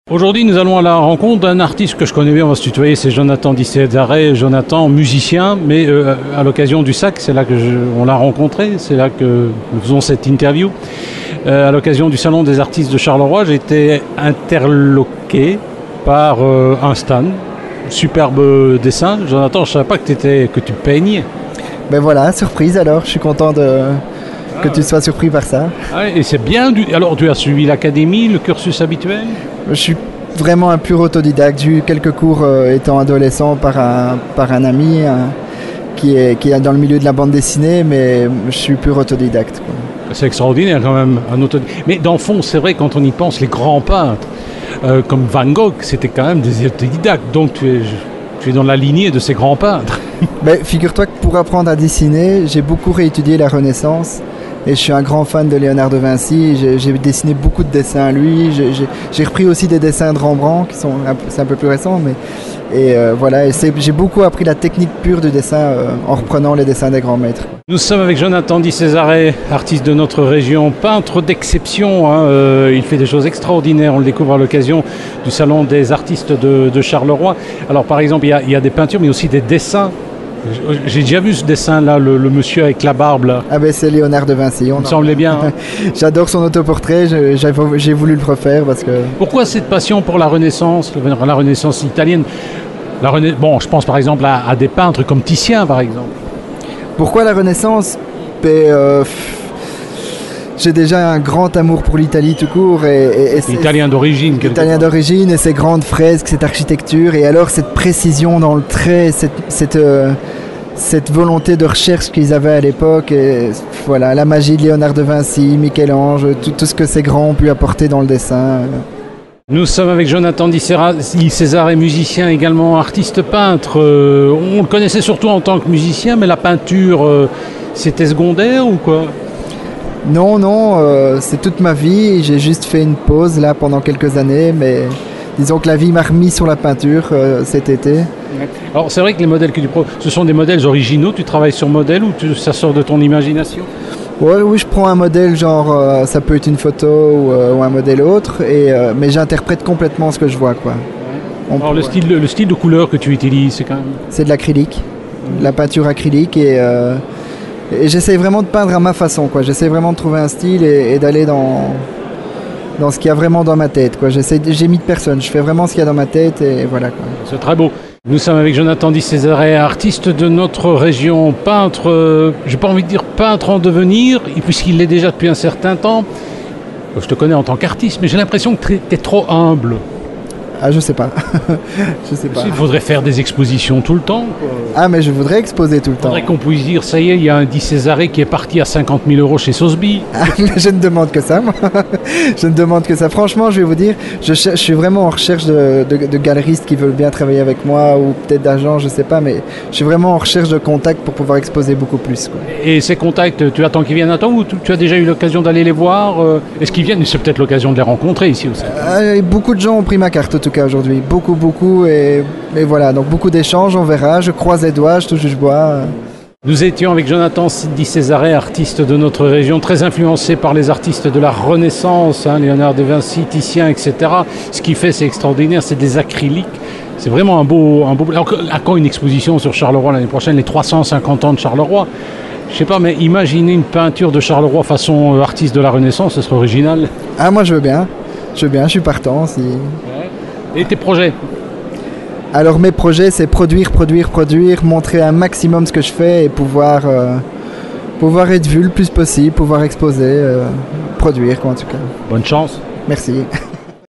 Aujourd'hui, nous allons à la rencontre d'un artiste que je connais bien, on va se tutoyer, c'est Jonathan Di Cesare. Jonathan, musicien, mais à l'occasion du SAC, c'est là on l'a rencontré, c'est là que nous faisons cette interview. À l'occasion du Salon des artistes de Charleroi, j'ai été interloqué par un stand, superbe dessin. Jonathan, je ne savais pas que tu peignes. Ben voilà, surprise alors, je suis content que tu sois surpris par ça. Ah, et c'est bien, alors tu as suivi l'académie, le cursus habituel? Je suis vraiment un pur autodidacte. J'ai eu quelques cours étant adolescent par un ami qui est dans le milieu de la bande dessinée, mais je suis pur autodidacte, quoi. C'est extraordinaire quand même, mais dans le fond, c'est vrai, quand on y pense, les grands peintres, comme Van Gogh, c'était quand même des autodidactes, donc tu es dans la lignée de ces grands peintres. Ben, figure-toi que pour apprendre à dessiner, j'ai beaucoup réétudié la Renaissance. Et je suis un grand fan de Léonard de Vinci. J'ai dessiné beaucoup de dessins à lui. J'ai repris aussi des dessins de Rembrandt, c'est un peu plus récent. Voilà, j'ai beaucoup appris la technique pure du dessin en reprenant les dessins des grands maîtres. Nous sommes avec Jonathan Di Cesare, artiste de notre région, peintre d'exception. Il fait des choses extraordinaires. On le découvre à l'occasion du Salon des artistes de Charleroi. Alors par exemple, il y a des peintures, mais aussi des dessins. J'ai déjà vu ce dessin-là, le monsieur avec la barbe là. Ah ben c'est Léonard de Vinci. Il me semblait bien. Hein. J'adore son autoportrait, j'ai voulu le refaire parce que... Pourquoi cette passion pour la Renaissance italienne? Bon, je pense par exemple à des peintres comme Titien par exemple. Pourquoi la Renaissance? J'ai déjà un grand amour pour l'Italie tout court. Italien d'origine. Italien d'origine et ces grandes fresques, cette architecture. Et alors cette précision dans le trait, cette volonté de recherche qu'ils avaient à l'époque. Et voilà, la magie de Léonard de Vinci, Michel-Ange, tout ce que ces grands ont pu apporter dans le dessin. Nous sommes avec Jonathan Di Cesare, musicien également, artiste peintre. On le connaissait surtout en tant que musicien, mais la peinture, c'était secondaire ou quoi? Non, c'est toute ma vie. J'ai juste fait une pause là pendant quelques années, mais disons que la vie m'a remis sur la peinture cet été. Alors c'est vrai que les modèles que tu prends, ce sont des modèles originaux, tu travailles sur modèle ou ça sort de ton imagination? Oui, je prends un modèle, genre ça peut être une photo ou un modèle autre, mais j'interprète complètement ce que je vois, quoi. Alors le style de couleur que tu utilises, c'est quand même... C'est de l'acrylique, de la peinture acrylique et j'essaie vraiment de peindre à ma façon, quoi. J'essaie vraiment de trouver un style et d'aller dans ce qu'il y a vraiment dans ma tête, quoi. J'imite personne, je fais vraiment ce qu'il y a dans ma tête et voilà, quoi. C'est très beau. Nous sommes avec Jonathan Di Cesare, artiste de notre région, peintre, j'ai pas envie de dire peintre en devenir, puisqu'il l'est déjà depuis un certain temps. Je te connais en tant qu'artiste, mais j'ai l'impression que tu es trop humble. Ah, je sais pas. Je sais pas. Il faudrait faire des expositions tout le temps, quoi. Ah, mais je voudrais exposer tout le temps. Il faudrait qu'on puisse dire, ça y est, il y a un Di Cesare qui est parti à 50 000 € chez Sotheby. Ah, je ne demande que ça, moi. Je ne demande que ça. Franchement, je vais vous dire, je suis vraiment en recherche de galeristes qui veulent bien travailler avec moi, ou peut-être d'agents, je sais pas, mais je suis vraiment en recherche de contacts pour pouvoir exposer beaucoup plus, quoi. Et ces contacts, tu attends qu'ils viennent à toi ou tu as déjà eu l'occasion d'aller les voir? Est-ce qu'ils viennent? C'est peut-être l'occasion de les rencontrer ici aussi. Beaucoup de gens ont pris ma carte, en tout cas, aujourd'hui. Beaucoup. Et voilà, donc beaucoup d'échanges, on verra. Je croise les doigts, je touche du bois. Nous étions avec Jonathan Di Cesare, artiste de notre région, très influencé par les artistes de la Renaissance, Léonard de Vinci, Titien, etc. Ce qu'il fait, c'est extraordinaire, c'est des acryliques. C'est vraiment un beau... Alors, à quand une exposition sur Charleroi l'année prochaine, les 350 ans de Charleroi? Je sais pas, mais imaginez une peinture de Charleroi façon artiste de la Renaissance, ce serait original. Ah, moi je veux bien, je suis partant. Si... Ouais. Et tes projets? Alors mes projets, c'est produire, montrer un maximum ce que je fais et pouvoir être vu le plus possible, pouvoir exposer, produire, quoi, en tout cas. Bonne chance. Merci.